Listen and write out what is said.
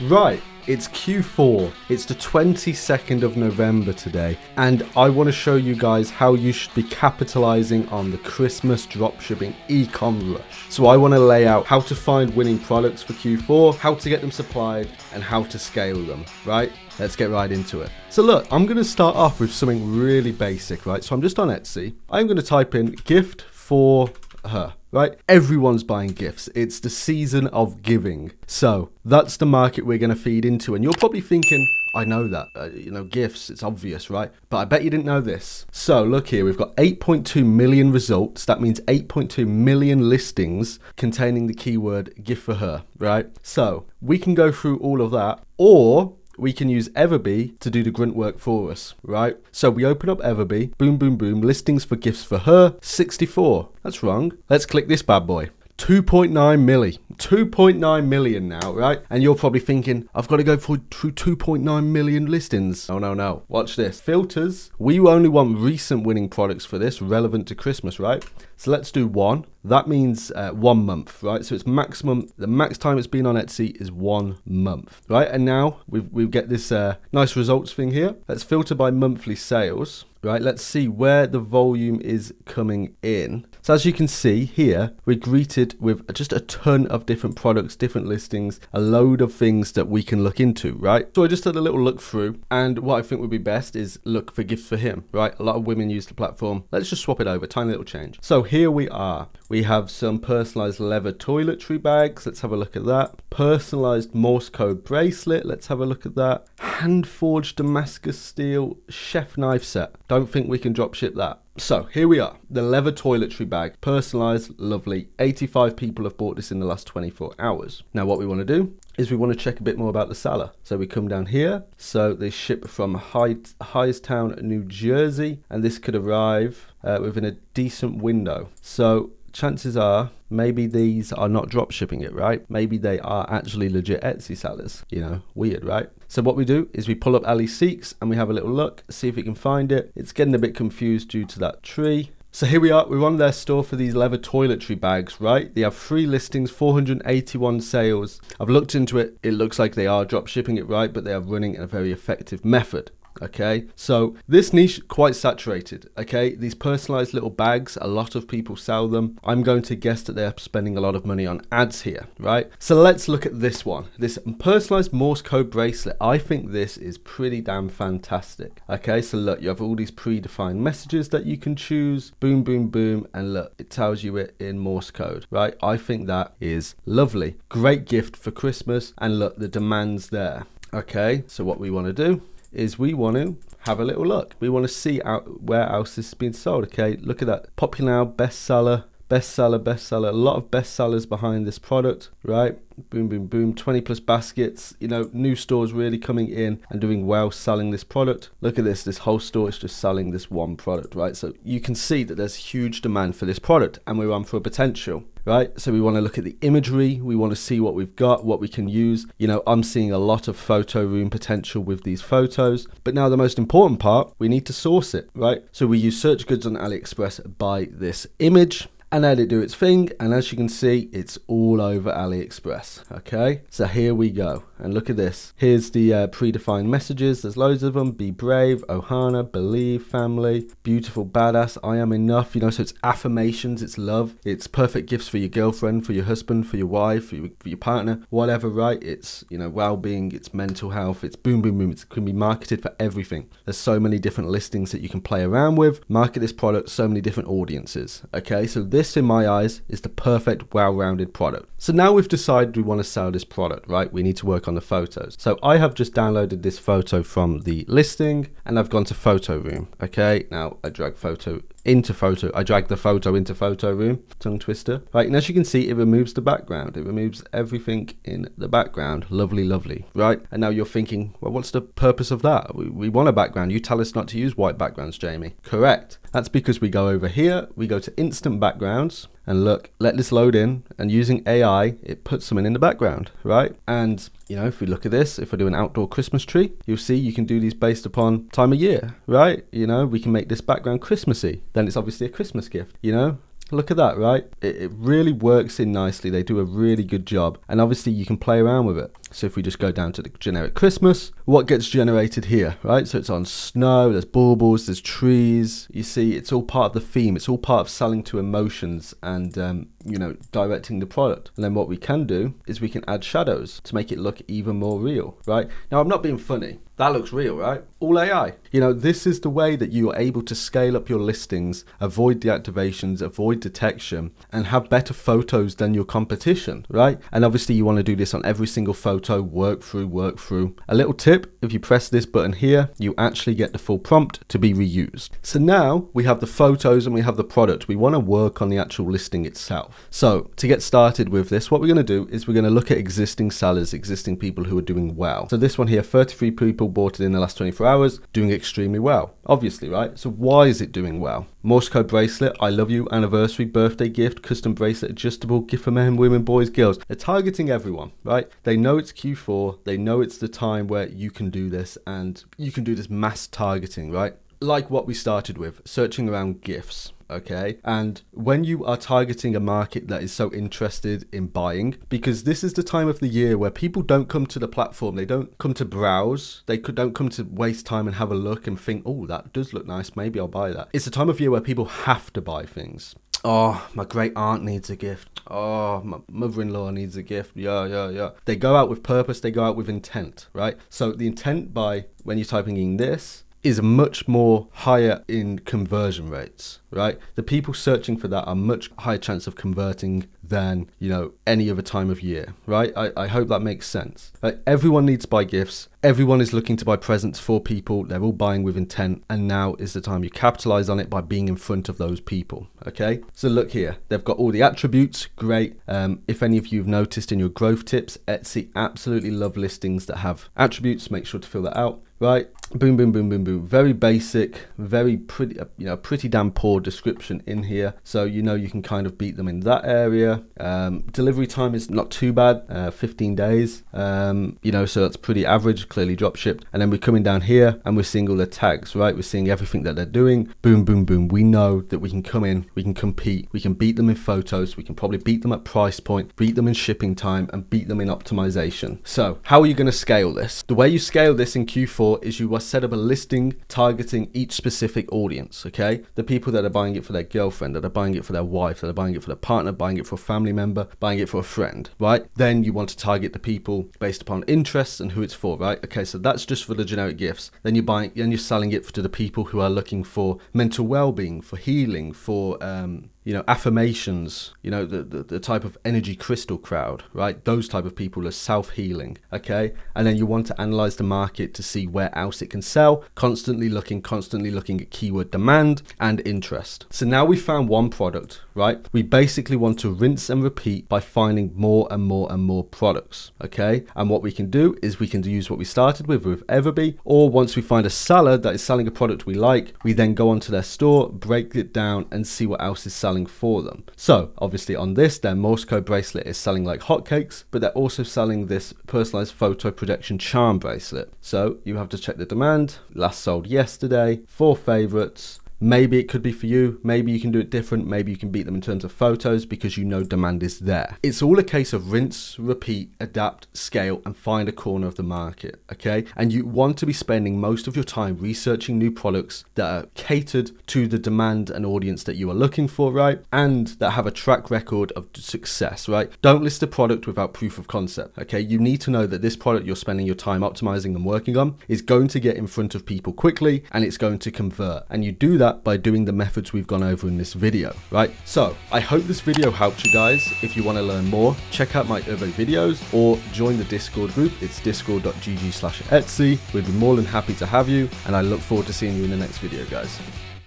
Right, it's Q4, it's the 22nd of November today, and I want to show you guys how you should be capitalizing on the Christmas dropshipping e-com rush. So I want to lay out how to find winning products for Q4, how to get them supplied, and how to scale them, right? Let's get right into it. So look, I'm going to start off with something really basic, right? So I'm just on Etsy. I'm going to type in gift for her, right? Everyone's buying gifts. It's the season of giving. So that's the market we're going to feed into. And you're probably thinking, I know that, gifts, it's obvious, right? But I bet you didn't know this. So look here, we've got 8.2 million results. That means 8.2 million listings containing the keyword gift for her, right? So we can go through all of that, or we can use Everbee to do the grunt work for us, right? So we open up Everbee, boom, boom, boom, listings for gifts for her, 64. That's wrong. Let's click this bad boy. 2.9 million now, right? And you're probably thinking, I've got to go through 2.9 million listings. No. Watch this. Filters. We only want recent winning products for this, relevant to Christmas, right? So let's do one. That means 1 month, right? So it's the max time it's been on Etsy is 1 month, right? And now we get this nice results thing here. Let's filter by monthly sales, right? Let's see where the volume is coming in. So as you can see here, we're greeted with just a ton of different products, different listings, a load of things that we can look into, right? So I just had a little look through, and what I think would be best is look for gifts for him, right? A lot of women use the platform. Let's just swap it over, tiny little change. So here we are. We have some personalized leather toiletry bags. Let's have a look at that. Personalized Morse code bracelet. Let's have a look at that. Hand forged Damascus steel chef knife set. Don't think we can drop ship that. So here we are, the leather toiletry bag, personalized, lovely. 85 people have bought this in the last 24 hours. Now what we want to do is we want to check a bit more about the seller. So we come down here. So they ship from Hightstown, New Jersey, and this could arrive within a decent window. So chances are maybe these are not drop shipping it, right? Maybe they are actually legit Etsy sellers. Weird, right? So what we do is we pull up Ali Seeks and we have a little look, see if we can find it. It's getting a bit confused due to that tree. So here we are, we're on their store for these leather toiletry bags, right? They have 3 listings, 481 sales. I've looked into it, it looks like they are drop shipping it, right? But they are running a very effective method. Okay, so this niche quite saturated. Okay, these personalized little bags, a lot of people sell them. I'm going to guess that they're spending a lot of money on ads here, right? So let's look at this one, this personalized Morse code bracelet. I think this is pretty damn fantastic. Okay, so look, you have all these predefined messages that you can choose, boom, boom, boom, and look, it tells you it in Morse code, right? I think that is lovely. Great gift for Christmas, and look, the demand's there. Okay, so what we want to do is we want to have a little look. We want to see where else this has been sold. Okay, look at that. Popular now, bestseller. A lot of bestsellers behind this product, right? Boom, boom, boom. 20 plus baskets. New stores really coming in and doing well selling this product. Look at this. This whole store is just selling this one product, right? So you can see that there's huge demand for this product, and we're on for a potential, right? So we want to look at the imagery. We want to see what we've got, what we can use. I'm seeing a lot of photo room potential with these photos. But now the most important part, we need to source it, right? So we use search goods on AliExpress by this image, and let it do its thing, and as you can see, it's all over AliExpress. Okay, so here we go, and look at this. Here's the predefined messages. There's loads of them. Be brave, Ohana, believe, family, beautiful, badass, I am enough. So it's affirmations, it's love, it's perfect gifts for your girlfriend, for your husband, for your wife, for your partner, whatever, right? It's well-being, it's mental health, it's boom, boom, boom. It can be marketed for everything. There's so many different listings that you can play around with. Market this product, so many different audiences. Okay, so this, in my eyes, is the perfect, well-rounded product. So now we've decided we want to sell this product, right? We need to work on the photos. So I have just downloaded this photo from the listing, and I've gone to photo room. Okay, now I drag the photo into photo room, tongue twister, right? And as you can see, it removes the background. It removes everything in the background. Lovely, right? And now you're thinking, well, what's the purpose of that? We want a background. You tell us not to use white backgrounds, Jamie. Correct. That's because we go over here, we go to instant backgrounds, and look, let this load in, and using AI, it puts something in the background, right? And if we look at this, if I do an outdoor Christmas tree, you'll see you can do these based upon time of year, right? We can make this background Christmassy. Then it's obviously a Christmas gift, Look at that, right? It really works in nicely. They do a really good job. And obviously you can play around with it. So if we just go down to the generic Christmas, what gets generated here, right? So it's on snow, there's baubles, there's trees. You see, it's all part of the theme. It's all part of selling to emotions and, you know, directing the product. And then what we can do is we can add shadows to make it look even more real, right? Now, I'm not being funny. That looks real, right? All AI. You know, this is the way that you are able to scale up your listings, avoid deactivations, avoid detection, and have better photos than your competition, right? And obviously you want to do this on every single photo, work through. A little tip, if you press this button here, you actually get the full prompt to be reused. So now we have the photos and we have the product. We want to work on the actual listing itself. So to get started with this, what we're going to do is we're going to look at existing sellers, existing people who are doing well. So this one here, 33 people bought it in the last 24 hours, doing extremely well, obviously, right? So why is it doing well? Morse code bracelet, I love you, anniversary, birthday gift, custom bracelet, adjustable, gift for men, women, boys, girls. They're targeting everyone, right? They know it's Q4, they know it's the time where you can do this and you can do this mass targeting, right? Like what we started with, searching around gifts. Okay, and when you are targeting a market that is so interested in buying, because this is the time of the year where people don't come to the platform, they don't come to browse, don't come to waste time and have a look and think, oh, that does look nice, maybe I'll buy that. It's a time of year where people have to buy things. Oh, my great aunt needs a gift. Oh, my mother-in-law needs a gift. Yeah. They go out with purpose, they go out with intent, right? So the intent by when you're typing in this is much more higher in conversion rates, right? The people searching for that are much higher chance of converting than, you know, any other time of year, right? I hope that makes sense. Everyone needs to buy gifts. Everyone is looking to buy presents for people. They're all buying with intent. And now is the time you capitalize on it by being in front of those people, okay? So look here, they've got all the attributes, great. If any of you have noticed in your growth tips, Etsy absolutely love listings that have attributes. Make sure to fill that out. Right, boom. Very basic, very pretty, pretty damn poor description in here. So you know you can kind of beat them in that area. Delivery time is not too bad, 15 days. So that's pretty average. Clearly drop shipped. And then we're coming down here and we're seeing all the tags. Right, we're seeing everything that they're doing. Boom. We know that we can come in, we can compete, we can beat them in photos, we can probably beat them at price point, beat them in shipping time, and beat them in optimization. So how are you going to scale this? The way you scale this in Q4 is you set up a listing targeting each specific audience, okay? The people that are buying it for their girlfriend, that are buying it for their wife, that are buying it for their partner, buying it for a family member, buying it for a friend, right? Then you want to target the people based upon interests and who it's for, right? Okay, so that's just for the generic gifts. Then you're selling it to the people who are looking for mental well-being, for healing, for affirmations, the type of energy crystal crowd, right? Those type of people are self-healing, okay? And then you want to analyze the market to see where else it can sell, constantly looking at keyword demand and interest. So now we found one product, right? We basically want to rinse and repeat by finding more and more products, okay? And what we can do is we can use what we started with Everbee, or once we find a seller that is selling a product we like, we then go onto their store, break it down and see what else is selling for them. So obviously on this, their Morse code bracelet is selling like hotcakes, but they're also selling this personalized photo projection charm bracelet. So you have to check the demand. Last sold yesterday, 4 favorites. Maybe it could be for you. Maybe you can do it different. Maybe you can beat them in terms of photos because you know demand is there. It's all a case of rinse, repeat, adapt, scale, and find a corner of the market, okay? And you want to be spending most of your time researching new products that are catered to the demand and audience that you are looking for, right? And that have a track record of success, right? Don't list a product without proof of concept, okay? You need to know that this product you're spending your time optimizing and working on is going to get in front of people quickly and it's going to convert. And you do that by doing the methods we've gone over in this video, right? So I hope this video helped you guys. If you want to learn more, check out my other videos or join the Discord group. It's discord.gg/Etsy. We'd be more than happy to have you, and I look forward to seeing you in the next video, guys.